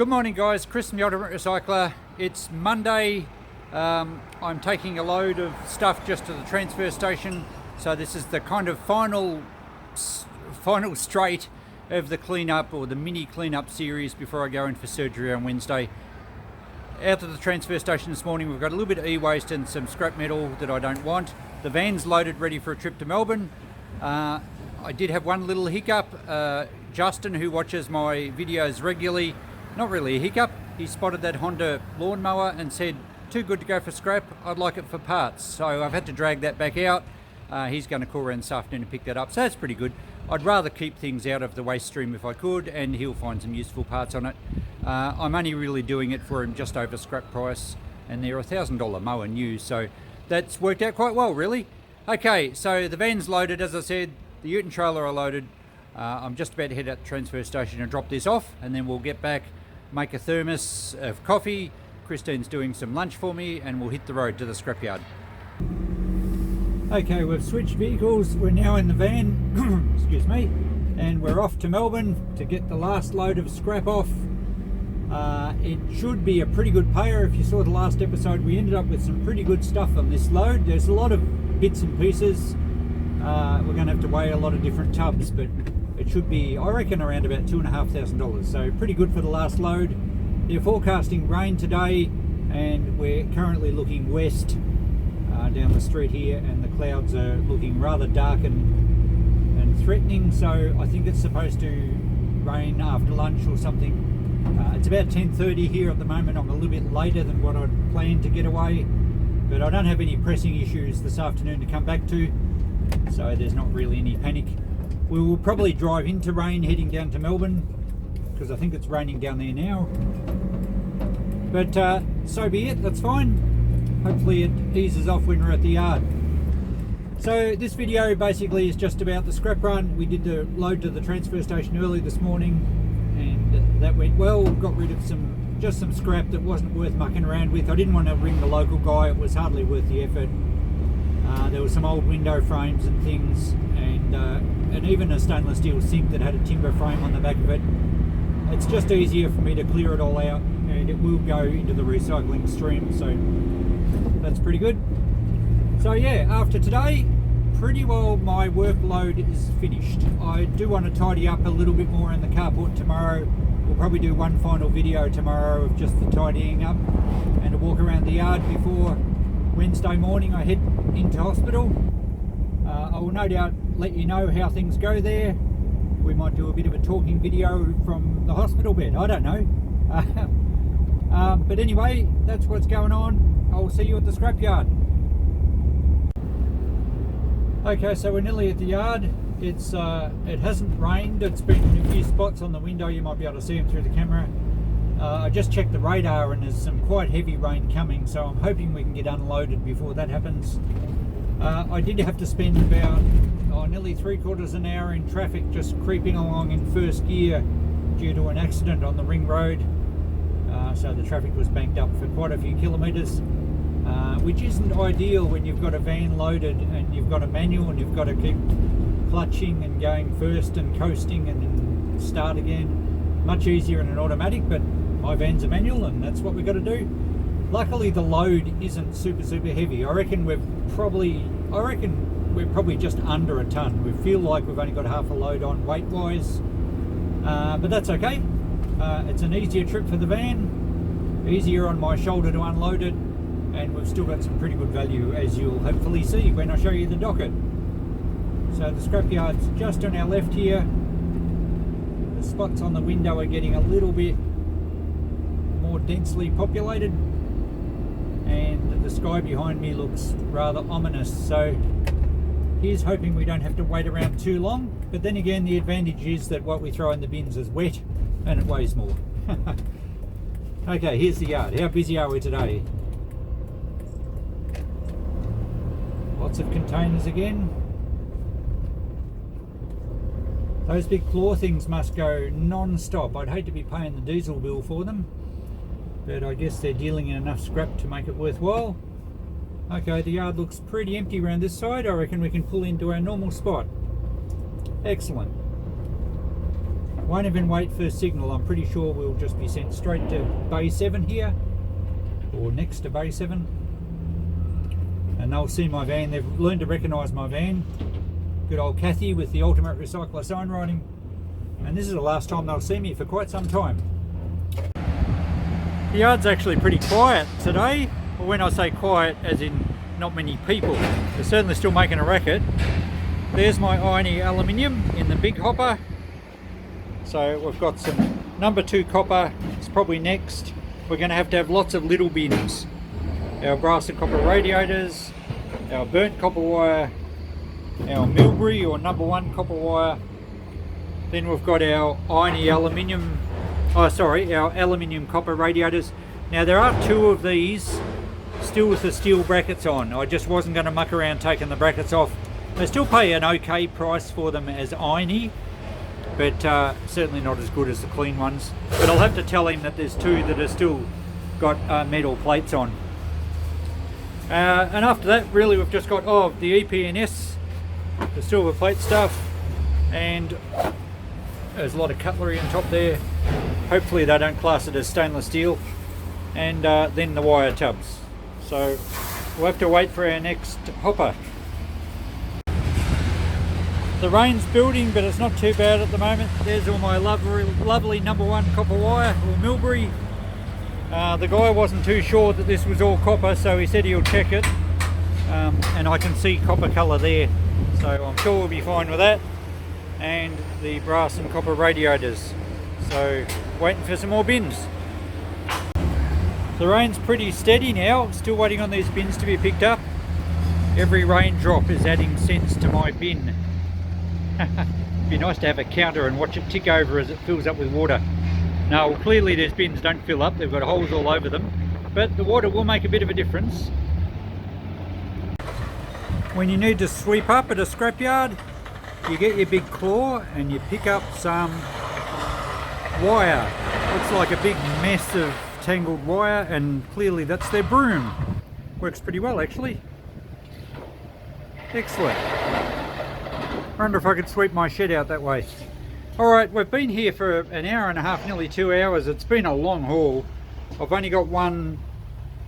Good morning guys, Chris from the Ultimate Recycler. It's Monday. I'm taking a load of stuff just to the transfer station. So this is the kind of final straight of the cleanup, or the mini cleanup series, before I go in for surgery on Wednesday. Out to the transfer station this morning, we've got a little bit of e-waste and some scrap metal that I don't want. The van's loaded, ready for a trip to Melbourne. I did have one little hiccup. Justin, who watches my videos regularly, not really a hiccup, he spotted that Honda lawnmower and said, too good to go for scrap, I'd like it for parts. So I've had to drag that back out. He's going to call around this afternoon and pick that up, so that's pretty good. I'd rather keep things out of the waste stream if I could, and he'll find some useful parts on it. I'm only really doing it for him just over scrap price, and they're $1,000 mower new, so that's worked out quite well, really. Okay, so the van's loaded, as I said, the ute and trailer are loaded. I'm just about to head out to the transfer station and drop this off, and then we'll get back, make a thermos of coffee. Christine's doing some lunch for me, and we'll hit the road to the scrapyard. Okay, we've switched vehicles. We're now in the van, excuse me, and we're off to Melbourne to get the last load of scrap off. It should be a pretty good payer. If you saw the last episode, we ended up with some pretty good stuff on this load. There's a lot of bits and pieces. We're going to have to weigh a lot of different tubs, but it should be, I reckon, around about $2,500. So pretty good for the last load. They're forecasting rain today, and we're currently looking west down the street here, and the clouds are looking rather dark and threatening. So I think it's supposed to rain after lunch or something. It's about 10:30 here at the moment. I'm a little bit later than what I'd planned to get away, but I don't have any pressing issues this afternoon to come back to, so there's not really any panic. We will probably drive into rain heading down to Melbourne, because I think it's raining down there now. But so be it, that's fine. Hopefully it eases off when we're at the yard. So this video basically is just about the scrap run. We did the load to the transfer station early this morning, and that went well. Got rid of just some scrap that wasn't worth mucking around with. I didn't want to ring the local guy, it was hardly worth the effort. There were some old window frames and things, and even a stainless steel sink that had a timber frame on the back of it. It's just easier for me to clear it all out, and it will go into the recycling stream, so that's pretty good. So yeah, after today, pretty well my workload is finished. I do want to tidy up a little bit more in the carport tomorrow. We'll probably do one final video tomorrow of just the tidying up and a walk around the yard before Wednesday morning I head into hospital. I will no doubt let you know how things go there. We might do a bit of a talking video from the hospital bed, I don't know. But anyway, that's what's going on. I'll see you at the scrapyard. Okay, so we're nearly at the yard. It hasn't rained. It's been in a few spots on the window. You might be able to see them through the camera. I just checked the radar, and there's some quite heavy rain coming, so I'm hoping we can get unloaded before that happens. I did have to spend about nearly 3/4 an hour in traffic, just creeping along in first gear due to an accident on the ring road. So the traffic was banked up for quite a few kilometres, which isn't ideal when you've got a van loaded and you've got a manual and you've got to keep clutching and going first and coasting and then start again. Much easier in an automatic, but my van's a manual and that's what we've got to do. Luckily the load isn't super heavy. I reckon we're probably just under a ton. We feel like we've only got half a load on weight wise, but that's okay. It's an easier trip for the van, easier on my shoulder to unload it, and we've still got some pretty good value, as you'll hopefully see when I show you the docket. So the scrapyard's just on our left here. The spots on the window are getting a little bit more densely populated, and the sky behind me looks rather ominous, so here's hoping we don't have to wait around too long. But then again, the advantage is that what we throw in the bins is wet and it weighs more. Okay, here's the yard. How busy are we today? Lots of containers again. Those big claw things must go non-stop. I'd hate to be paying the diesel bill for them, but I guess they're dealing in enough scrap to make it worthwhile. Okay, the yard looks pretty empty around this side. I reckon we can pull into our normal spot. Excellent. Won't even wait for signal. I'm pretty sure we'll just be sent straight to Bay 7 here, or next to Bay 7, and they'll see my van. They've learned to recognise my van. Good old Kathy with the Ultimate Recycler sign writing, and this is the last time they'll see me for quite some time. The yard's actually pretty quiet today. Well, when I say quiet, as in not many people. They're certainly still making a racket. There's my irony aluminium in the big hopper. So we've got some number 2 copper. It's probably next. We're going to have lots of little bins. Our brass and copper radiators, our burnt copper wire, our Milbury or number 1 copper wire. Then we've got our irony aluminium, our aluminium copper radiators. Now there are 2 of these still with the steel brackets on. I just wasn't going to muck around taking the brackets off. They still pay an okay price for them as irony, but certainly not as good as the clean ones. But I'll have to tell him that there's 2 that are still got metal plates on. And after that, really, we've just got the EPNS, the silver plate stuff, and there's a lot of cutlery on top there. Hopefully they don't class it as stainless steel. And then the wire tubs. So we'll have to wait for our next hopper. The rain's building, but it's not too bad at the moment. There's all my lovely number 1 copper wire, or Milbury. The guy wasn't too sure that this was all copper, so he said he'll check it. And I can see copper colour there, so I'm sure we'll be fine with that. And the brass and copper radiators. So waiting for some more bins. The rain's pretty steady now, still waiting on these bins to be picked up. Every raindrop is adding sense to my bin. It'd be nice to have a counter and watch it tick over as it fills up with water. Now, well, clearly these bins don't fill up, they've got holes all over them, but the water will make a bit of a difference. When you need to sweep up at a scrapyard, you get your big claw and you pick up some wire. Looks like a big mess of tangled wire, and clearly that's their broom. Works pretty well actually. Excellent. I wonder if I could sweep my shed out that way. Alright, we've been here for an hour and a half, nearly 2 hours. It's been a long haul. I've only got one,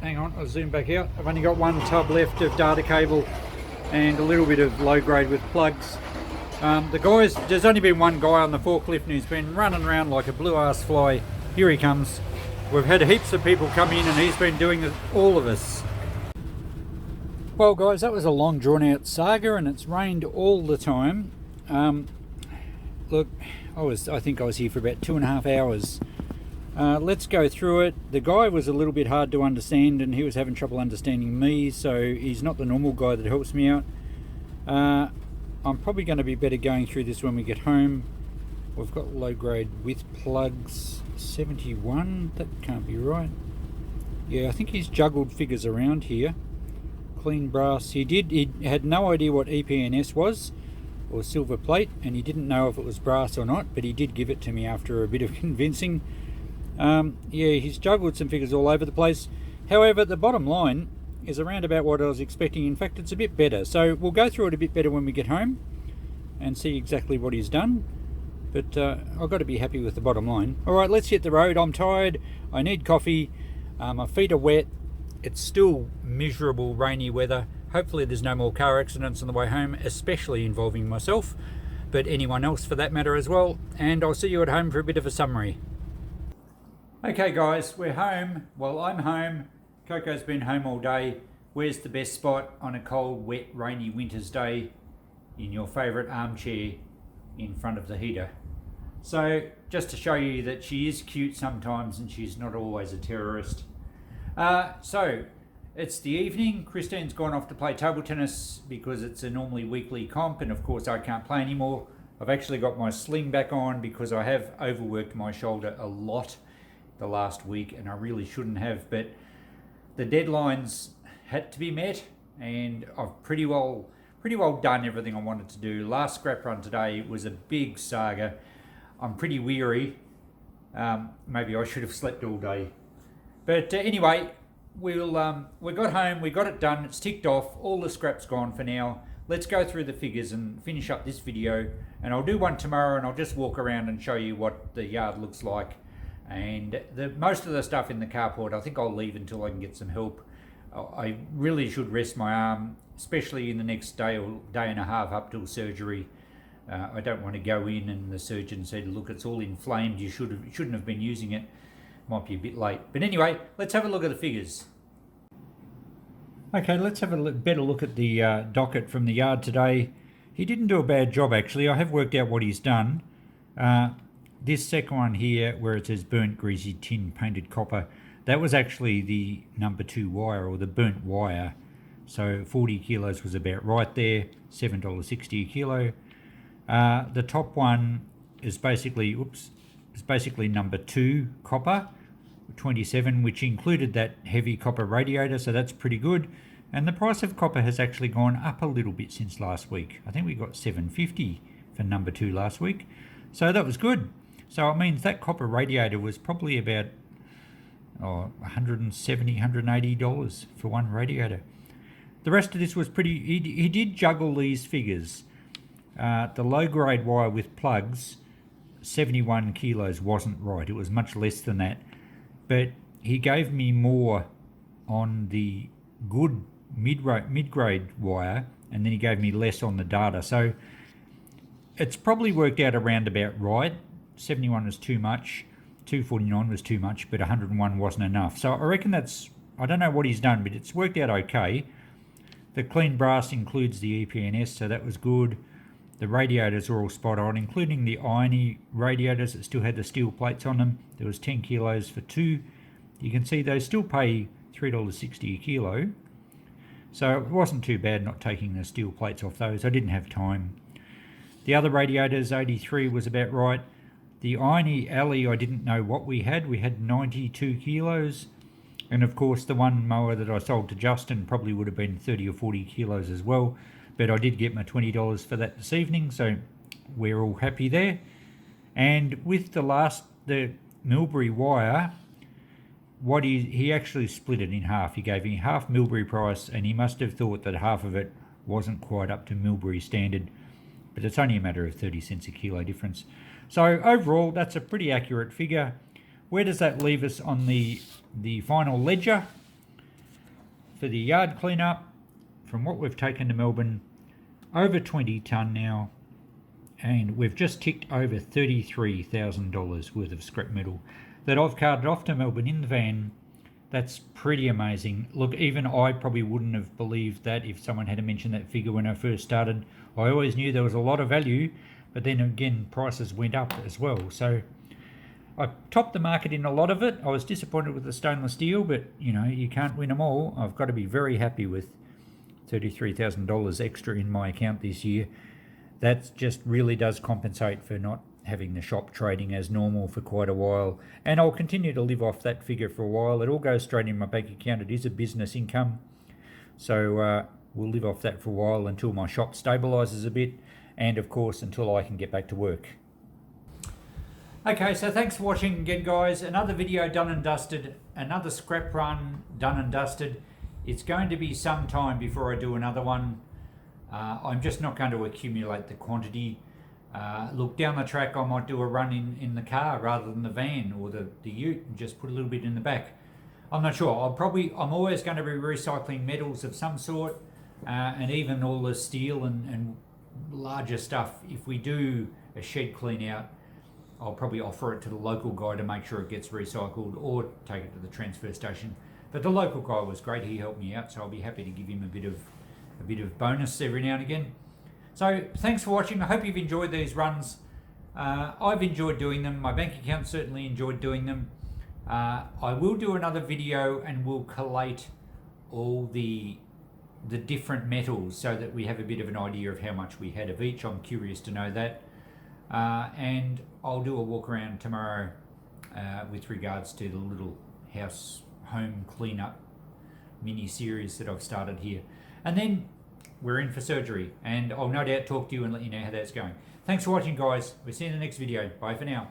hang on, I'll zoom back out. I've only got 1 tub left of data cable and a little bit of low grade with plugs. The guys, there's only been 1 guy on the forklift and he's been running around like a blue ass fly. Here he comes. We've had heaps of people come in and he's been doing all of us. Well guys, that was a long drawn out saga and it's rained all the time. Look, I think I was here for about 2.5 hours. Let's go through it. The guy was a little bit hard to understand and he was having trouble understanding me, so he's not the normal guy that helps me out. I'm probably going to be better going through this when we get home. We've got low grade with plugs, 71, that can't be right. Yeah, I think he's juggled figures around here. Clean brass, he had no idea what EPNS was, or silver plate, and he didn't know if it was brass or not, but he did give it to me after a bit of convincing. Yeah, he's juggled some figures all over the place. However, the bottom line is around about what I was expecting. In fact, it's a bit better. So we'll go through it a bit better when we get home and see exactly what he's done. But I've got to be happy with the bottom line. All right, let's hit the road. I'm tired. I need coffee. My feet are wet. It's still miserable rainy weather. Hopefully there's no more car accidents on the way home, especially involving myself, but anyone else for that matter as well. And I'll see you at home for a bit of a summary. Okay guys, we're home. Well, I'm home. Coco's been home all day. Where's the best spot on a cold, wet, rainy winter's day? In your favourite armchair in front of the heater. So, just to show you that she is cute sometimes and she's not always a terrorist. So, it's the evening. Christine's gone off to play table tennis because it's a normally weekly comp, and of course I can't play anymore. I've actually got my sling back on because I have overworked my shoulder a lot the last week and I really shouldn't have, but the deadlines had to be met and I've pretty well done everything I wanted to do. Last scrap run today was a big saga. I'm pretty weary. Maybe I should have slept all day. But anyway, we got home, we got it done, it's ticked off, all the scrap's gone for now. let's go through the figures and finish up this video, and I'll do one tomorrow, and I'll just walk around and show you what the yard looks like. And most of the stuff in the carport I think I'll leave until I can get some help. I really should rest my arm, especially in the next day or day and a half up till surgery. I don't want to go in and the surgeon said, look, it's all inflamed, you shouldn't have been using it. Might be a bit late. But anyway, let's have a look at the figures. Okay, let's have a better look at the docket from the yard today. He didn't do a bad job, actually. I have worked out what he's done. This second one here, where it says burnt greasy tin painted copper, that was actually the number 2 wire, or the burnt wire. So 40 kilos was about right there, $7.60 a kilo. The top one is basically, number 2 copper, 27, which included that heavy copper radiator, so that's pretty good. And the price of copper has actually gone up a little bit since last week. I think we got $7.50 for number 2 last week, so that was good. So it means that copper radiator was probably about $170, $180 for one radiator. The rest of this was pretty, he did juggle these figures. The low grade wire with plugs, 71 kilos wasn't right. It was much less than that. But he gave me more on the good mid-grade wire, and then he gave me less on the data. So it's probably worked out around about right. 71 was too much, 249 was too much, but 101 wasn't enough. So I reckon that's, I don't know what he's done, but it's worked out okay. The clean brass includes the EPNS, so that was good. The radiators are all spot on, including the irony radiators that still had the steel plates on them. There was 10 kilos for 2. You can see they still pay $3.60 a kilo. So it wasn't too bad not taking the steel plates off those. I didn't have time. The other radiators, 83 was about right. The irony alley, I didn't know what we had. We had 92 kilos. And of course the one mower that I sold to Justin probably would have been 30 or 40 kilos as well. But I did get my $20 for that this evening, so we're all happy there. And with the Milbury wire, what he actually split it in half. He gave me half Milbury price, and he must have thought that half of it wasn't quite up to Milbury standard, but it's only a matter of 30 cents a kilo difference. So overall, that's a pretty accurate figure. Where does that leave us on the final ledger for the yard cleanup? From what we've taken to Melbourne, over 20 tonne now, and we've just ticked over $33,000 worth of scrap metal that I've carted off to Melbourne in the van. That's pretty amazing. Look, even I probably wouldn't have believed that if someone had mentioned that figure when I first started. I always knew there was a lot of value, but then again, prices went up as well. So I topped the market in a lot of it. I was disappointed with the stainless steel, but you know, you can't win them all. I've got to be very happy with $33,000 extra in my account this year. That just really does compensate for not having the shop trading as normal for quite a while, and I'll continue to live off that figure for a while. It all goes straight in my bank account. It is a business income, so we'll live off that for a while until my shop stabilizes a bit, and of course until I can get back to work. Okay, so thanks for watching again, guys. Another video done and dusted, another scrap run done and dusted. It's going to be some time before I do another one. I'm just not going to accumulate the quantity. Look, down the track I might do a run in the car rather than the van or the ute, and just put a little bit in the back. I'm not sure. I'm always going to be recycling metals of some sort, and even all the steel and larger stuff. If we do a shed clean out, I'll probably offer it to the local guy to make sure it gets recycled, or take it to the transfer station. But the local guy was great. He helped me out, so I'll be happy to give him a bit of bonus every now and again. So thanks for watching. I hope you've enjoyed these runs. I've enjoyed doing them. My bank account certainly enjoyed doing them. I will do another video and we'll collate all the different metals so that we have a bit of an idea of how much we had of each. I'm curious to know that. And I'll do a walk around tomorrow with regards to the little home cleanup mini series that I've started here. And then we're in for surgery, and I'll no doubt talk to you and let you know how that's going. Thanks for watching, guys. We'll see you in the next video. Bye for now.